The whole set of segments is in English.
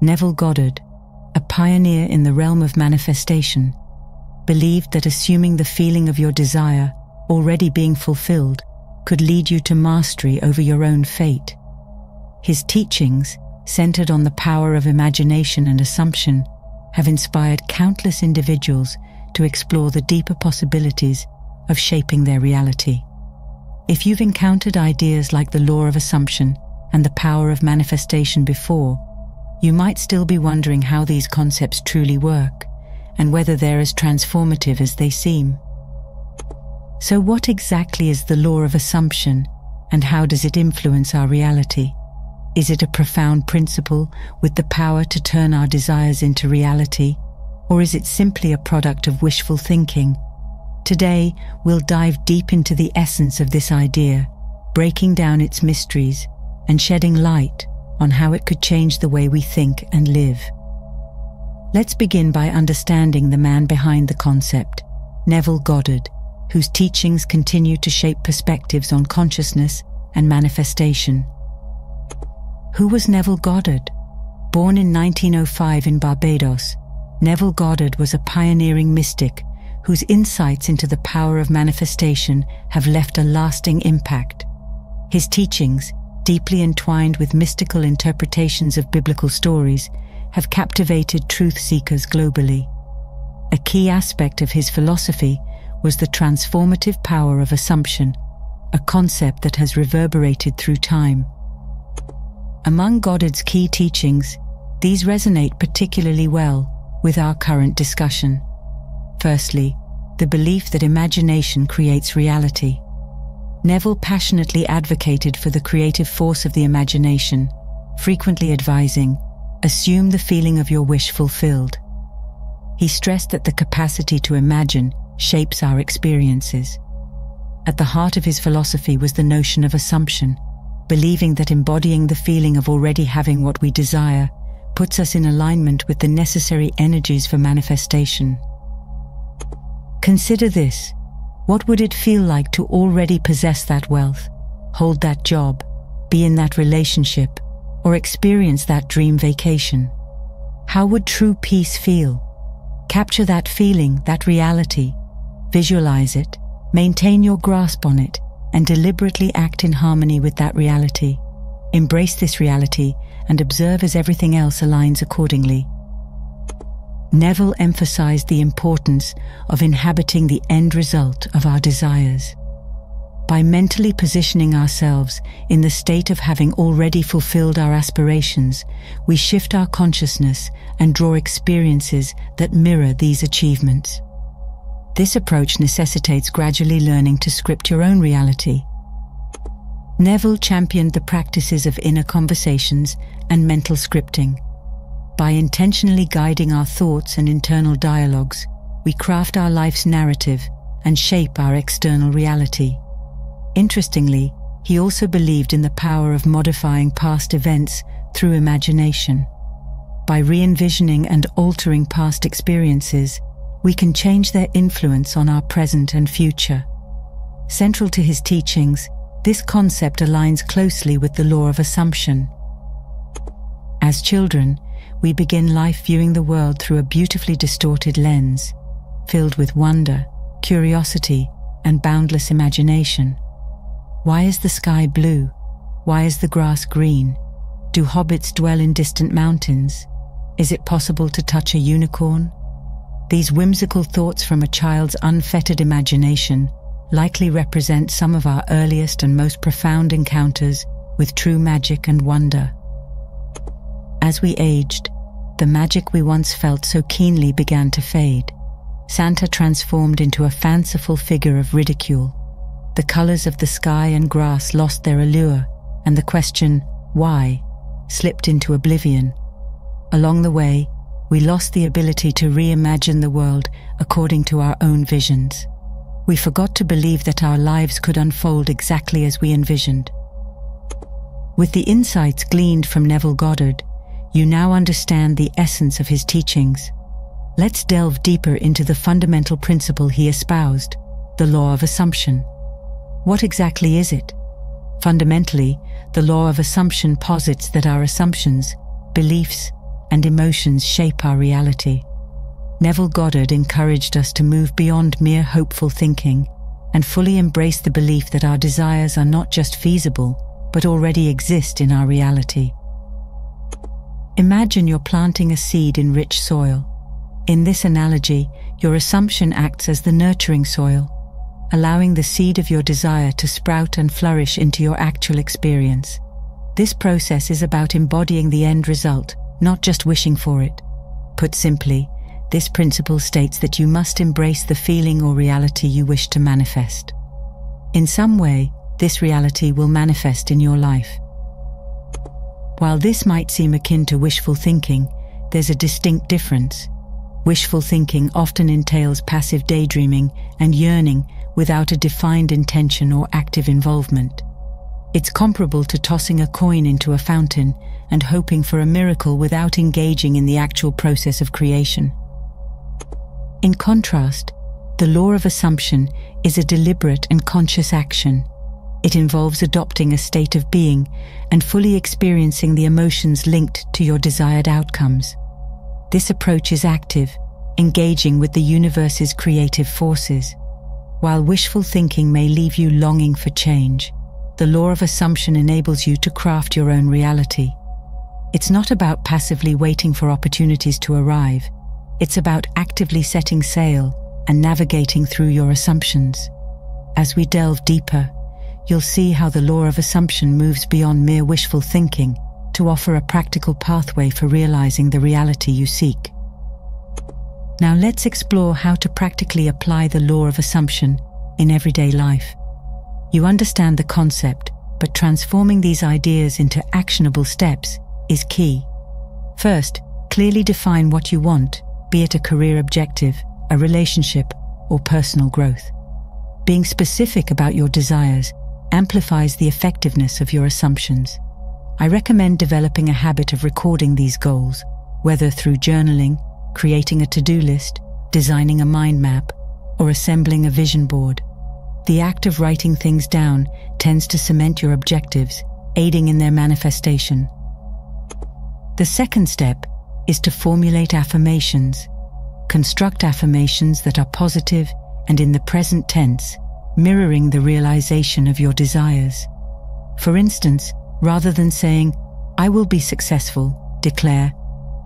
Neville Goddard, a pioneer in the realm of manifestation, believed that assuming the feeling of your desire already being fulfilled could lead you to mastery over your own fate. His teachings, centered on the power of imagination and assumption, have inspired countless individuals to explore the deeper possibilities of shaping their reality. If you've encountered ideas like the law of assumption and the power of manifestation before, you might still be wondering how these concepts truly work and whether they're as transformative as they seem. So what exactly is the law of assumption, and how does it influence our reality? Is it a profound principle with the power to turn our desires into reality, or is it simply a product of wishful thinking? Today, we'll dive deep into the essence of this idea, breaking down its mysteries and shedding light on how it could change the way we think and live. Let's begin by understanding the man behind the concept, Neville Goddard, whose teachings continue to shape perspectives on consciousness and manifestation. Who was Neville Goddard? Born in 1905 in Barbados, Neville Goddard was a pioneering mystic whose insights into the power of manifestation have left a lasting impact. His teachings, deeply entwined with mystical interpretations of biblical stories, have captivated truth seekers globally. A key aspect of his philosophy was the transformative power of assumption, a concept that has reverberated through time. Among Goddard's key teachings, these resonate particularly well with our current discussion. Firstly, the belief that imagination creates reality. Neville passionately advocated for the creative force of the imagination, frequently advising, "Assume the feeling of your wish fulfilled." He stressed that the capacity to imagine shapes our experiences. At the heart of his philosophy was the notion of assumption, believing that embodying the feeling of already having what we desire puts us in alignment with the necessary energies for manifestation. Consider this. What would it feel like to already possess that wealth, hold that job, be in that relationship, or experience that dream vacation? How would true peace feel? Capture that feeling, that reality. Visualize it, maintain your grasp on it, and deliberately act in harmony with that reality. Embrace this reality and observe as everything else aligns accordingly. Neville emphasized the importance of inhabiting the end result of our desires. By mentally positioning ourselves in the state of having already fulfilled our aspirations, we shift our consciousness and draw experiences that mirror these achievements. This approach necessitates gradually learning to script your own reality. Neville championed the practices of inner conversations and mental scripting. By intentionally guiding our thoughts and internal dialogues, we craft our life's narrative and shape our external reality. Interestingly, he also believed in the power of modifying past events through imagination. By re-envisioning and altering past experiences, we can change their influence on our present and future. Central to his teachings, this concept aligns closely with the law of assumption. As children, we begin life viewing the world through a beautifully distorted lens, filled with wonder, curiosity, and boundless imagination. Why is the sky blue? Why is the grass green? Do hobbits dwell in distant mountains? Is it possible to touch a unicorn? These whimsical thoughts from a child's unfettered imagination likely represent some of our earliest and most profound encounters with true magic and wonder. As we aged, the magic we once felt so keenly began to fade. Santa transformed into a fanciful figure of ridicule. The colors of the sky and grass lost their allure, and the question, why, slipped into oblivion. Along the way, we lost the ability to reimagine the world according to our own visions. We forgot to believe that our lives could unfold exactly as we envisioned. With the insights gleaned from Neville Goddard, you now understand the essence of his teachings. Let's delve deeper into the fundamental principle he espoused, the law of assumption. What exactly is it? Fundamentally, the law of assumption posits that our assumptions, beliefs, and emotions shape our reality. Neville Goddard encouraged us to move beyond mere hopeful thinking and fully embrace the belief that our desires are not just feasible, but already exist in our reality. Imagine you're planting a seed in rich soil. In this analogy, your assumption acts as the nurturing soil, allowing the seed of your desire to sprout and flourish into your actual experience. This process is about embodying the end result, not just wishing for it. Put simply, this principle states that you must embrace the feeling or reality you wish to manifest. In some way, this reality will manifest in your life. While this might seem akin to wishful thinking, there's a distinct difference. Wishful thinking often entails passive daydreaming and yearning without a defined intention or active involvement. It's comparable to tossing a coin into a fountain and hoping for a miracle without engaging in the actual process of creation. In contrast, the law of assumption is a deliberate and conscious action. It involves adopting a state of being and fully experiencing the emotions linked to your desired outcomes. This approach is active, engaging with the universe's creative forces. While wishful thinking may leave you longing for change, the law of assumption enables you to craft your own reality. It's not about passively waiting for opportunities to arrive. It's about actively setting sail and navigating through your assumptions. As we delve deeper, you'll see how the law of assumption moves beyond mere wishful thinking to offer a practical pathway for realizing the reality you seek. Now let's explore how to practically apply the law of assumption in everyday life. You understand the concept, but transforming these ideas into actionable steps is key. First, clearly define what you want, be it a career objective, a relationship, or personal growth. Being specific about your desires amplifies the effectiveness of your assumptions. I recommend developing a habit of recording these goals, whether through journaling, creating a to-do list, designing a mind map, or assembling a vision board. The act of writing things down tends to cement your objectives, aiding in their manifestation. The second step is to formulate affirmations. Construct affirmations that are positive and in the present tense, mirroring the realization of your desires. For instance, rather than saying, "I will be successful," declare,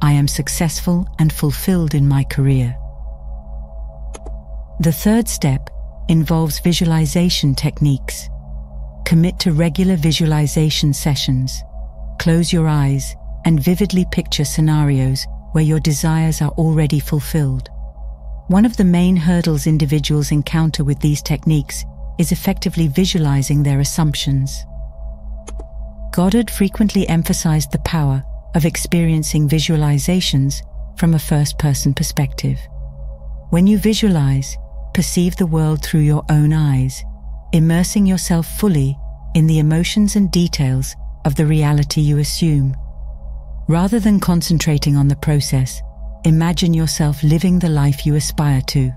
"I am successful and fulfilled in my career." The third step involves visualization techniques. Commit to regular visualization sessions. Close your eyes and vividly picture scenarios where your desires are already fulfilled. One of the main hurdles individuals encounter with these techniques is effectively visualizing their assumptions. Goddard frequently emphasized the power of experiencing visualizations from a first-person perspective. When you visualize, perceive the world through your own eyes, immersing yourself fully in the emotions and details of the reality you assume. Rather than concentrating on the process, imagine yourself living the life you aspire to,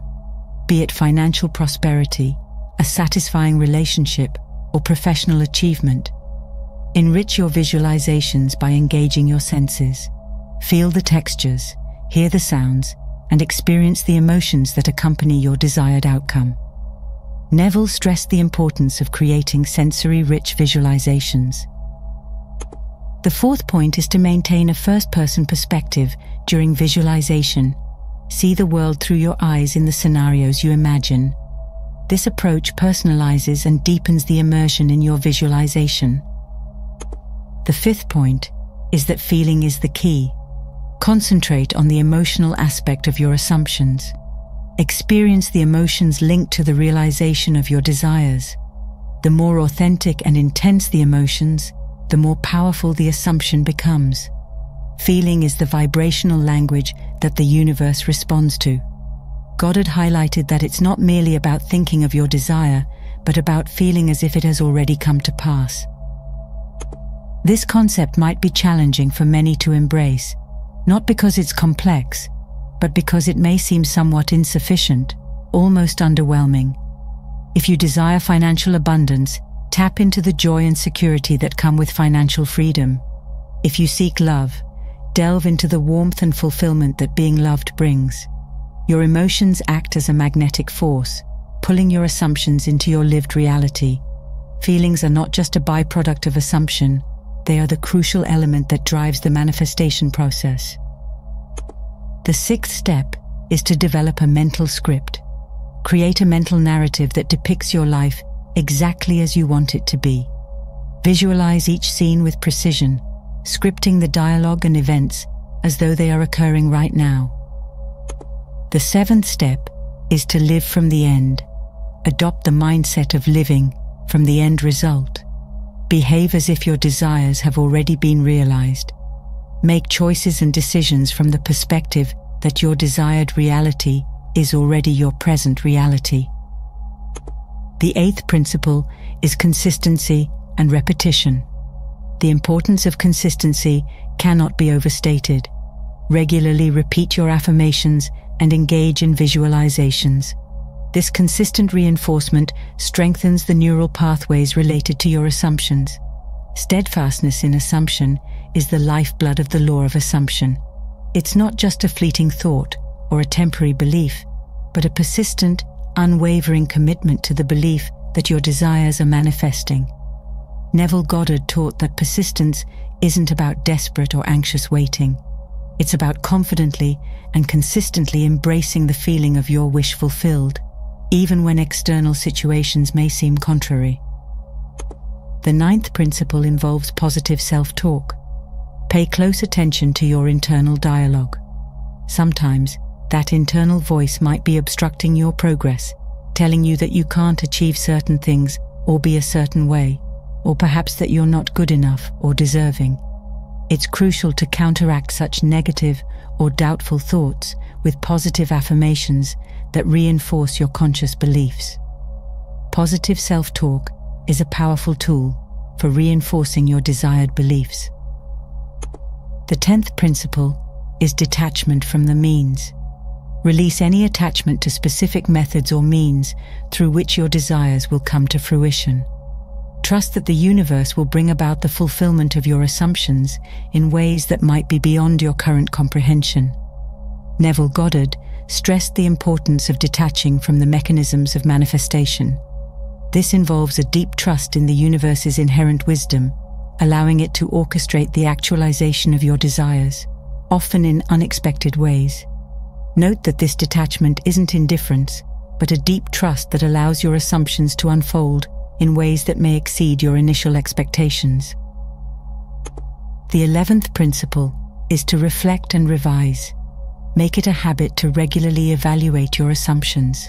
be it financial prosperity, a satisfying relationship, or professional achievement. Enrich your visualizations by engaging your senses. Feel the textures, hear the sounds, and experience the emotions that accompany your desired outcome. Neville stressed the importance of creating sensory-rich visualizations. The fourth point is to maintain a first-person perspective during visualization. See the world through your eyes in the scenarios you imagine. This approach personalizes and deepens the immersion in your visualization. The fifth point is that feeling is the key. Concentrate on the emotional aspect of your assumptions. Experience the emotions linked to the realization of your desires. The more authentic and intense the emotions, the more powerful the assumption becomes. Feeling is the vibrational language that the universe responds to. Goddard highlighted that it's not merely about thinking of your desire, but about feeling as if it has already come to pass. This concept might be challenging for many to embrace, not because it's complex, but because it may seem somewhat insufficient, almost underwhelming. If you desire financial abundance, tap into the joy and security that come with financial freedom. If you seek love, delve into the warmth and fulfillment that being loved brings. Your emotions act as a magnetic force, pulling your assumptions into your lived reality. Feelings are not just a byproduct of assumption, they are the crucial element that drives the manifestation process. The sixth step is to develop a mental script. Create a mental narrative that depicts your life exactly as you want it to be. Visualize each scene with precision, scripting the dialogue and events as though they are occurring right now. The seventh step is to live from the end. Adopt the mindset of living from the end result. Behave as if your desires have already been realized. Make choices and decisions from the perspective that your desired reality is already your present reality. The eighth principle is consistency and repetition. The importance of consistency cannot be overstated. Regularly repeat your affirmations and engage in visualizations. This consistent reinforcement strengthens the neural pathways related to your assumptions. Steadfastness in assumption is the lifeblood of the law of assumption. It's not just a fleeting thought or a temporary belief, but a persistent, unwavering commitment to the belief that your desires are manifesting. Neville Goddard taught that persistence isn't about desperate or anxious waiting. It's about confidently and consistently embracing the feeling of your wish fulfilled, even when external situations may seem contrary. The ninth principle involves positive self-talk. Pay close attention to your internal dialogue. Sometimes, that internal voice might be obstructing your progress, telling you that you can't achieve certain things or be a certain way, or perhaps that you're not good enough or deserving. It's crucial to counteract such negative or doubtful thoughts with positive affirmations that reinforce your conscious beliefs. Positive self-talk is a powerful tool for reinforcing your desired beliefs. The 10th principle is detachment from the means. Release any attachment to specific methods or means through which your desires will come to fruition. Trust that the universe will bring about the fulfillment of your assumptions in ways that might be beyond your current comprehension. Neville Goddard stressed the importance of detaching from the mechanisms of manifestation. This involves a deep trust in the universe's inherent wisdom, allowing it to orchestrate the actualization of your desires, often in unexpected ways. Note that this detachment isn't indifference, but a deep trust that allows your assumptions to unfold in ways that may exceed your initial expectations. The 11th principle is to reflect and revise. Make it a habit to regularly evaluate your assumptions.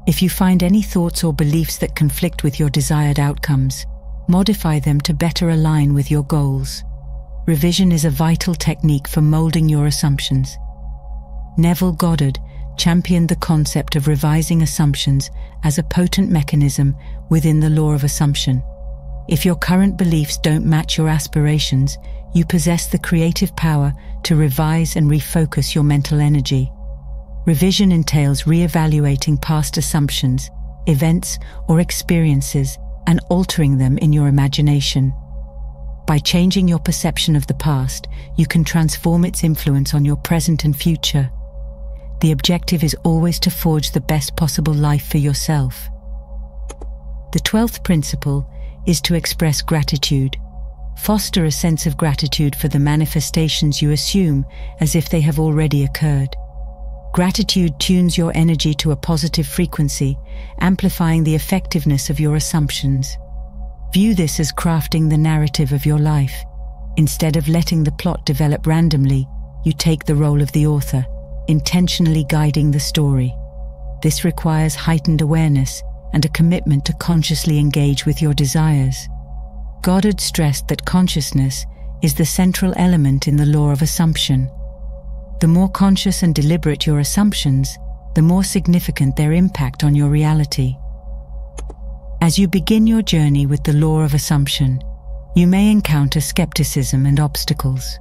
If you find any thoughts or beliefs that conflict with your desired outcomes, modify them to better align with your goals. Revision is a vital technique for molding your assumptions. Neville Goddard championed the concept of revising assumptions as a potent mechanism within the law of assumption. If your current beliefs don't match your aspirations, you possess the creative power to revise and refocus your mental energy. Revision entails reevaluating past assumptions, events, or experiences and altering them in your imagination. By changing your perception of the past, you can transform its influence on your present and future. The objective is always to forge the best possible life for yourself. The 12th principle is to express gratitude. Foster a sense of gratitude for the manifestations you assume as if they have already occurred. Gratitude tunes your energy to a positive frequency, amplifying the effectiveness of your assumptions. View this as crafting the narrative of your life. Instead of letting the plot develop randomly, you take the role of the author, intentionally guiding the story. This requires heightened awareness and a commitment to consciously engage with your desires. Goddard stressed that consciousness is the central element in the law of assumption. The more conscious and deliberate your assumptions, the more significant their impact on your reality. As you begin your journey with the law of assumption, you may encounter skepticism and obstacles.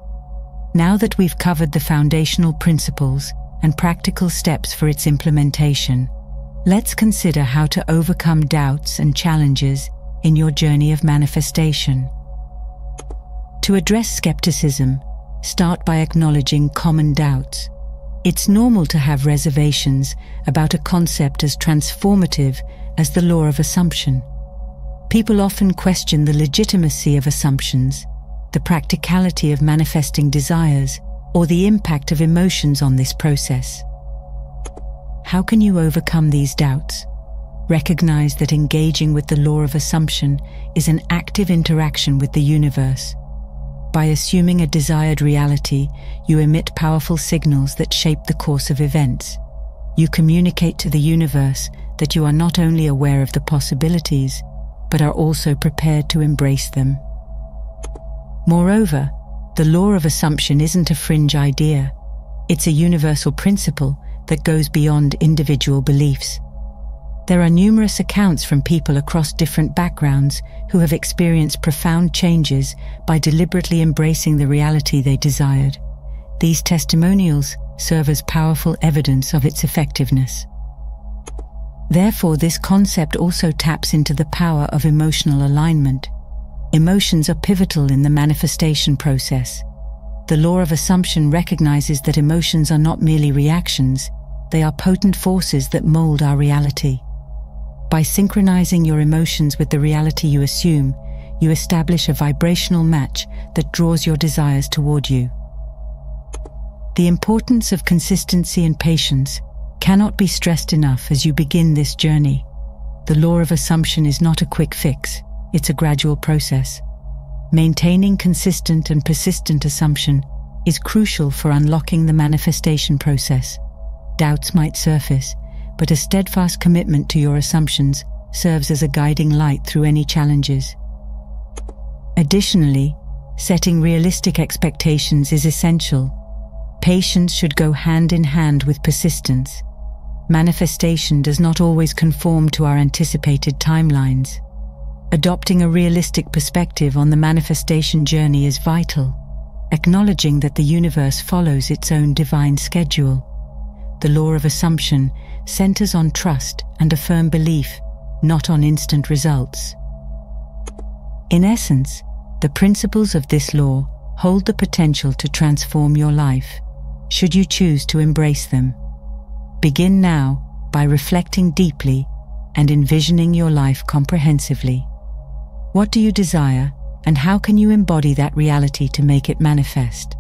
Now that we've covered the foundational principles and practical steps for its implementation, let's consider how to overcome doubts and challenges in your journey of manifestation. To address skepticism, start by acknowledging common doubts. It's normal to have reservations about a concept as transformative as the law of assumption. People often question the legitimacy of assumptions, the practicality of manifesting desires, or the impact of emotions on this process. How can you overcome these doubts? Recognize that engaging with the law of assumption is an active interaction with the universe. By assuming a desired reality, you emit powerful signals that shape the course of events. You communicate to the universe that you are not only aware of the possibilities, but are also prepared to embrace them. Moreover, the law of assumption isn't a fringe idea. It's a universal principle that goes beyond individual beliefs. There are numerous accounts from people across different backgrounds who have experienced profound changes by deliberately embracing the reality they desired. These testimonials serve as powerful evidence of its effectiveness. Therefore, this concept also taps into the power of emotional alignment. Emotions are pivotal in the manifestation process. The law of assumption recognizes that emotions are not merely reactions, they are potent forces that mold our reality. By synchronizing your emotions with the reality you assume, you establish a vibrational match that draws your desires toward you. The importance of consistency and patience cannot be stressed enough as you begin this journey. The law of assumption is not a quick fix, it's a gradual process. Maintaining consistent and persistent assumption is crucial for unlocking the manifestation process. Doubts might surface, but a steadfast commitment to your assumptions serves as a guiding light through any challenges. Additionally, setting realistic expectations is essential. Patience should go hand in hand with persistence. Manifestation does not always conform to our anticipated timelines. Adopting a realistic perspective on the manifestation journey is vital, acknowledging that the universe follows its own divine schedule. The law of assumption centers on trust and a firm belief, not on instant results. In essence, the principles of this law hold the potential to transform your life, should you choose to embrace them. Begin now by reflecting deeply and envisioning your life comprehensively. What do you desire, and how can you embody that reality to make it manifest?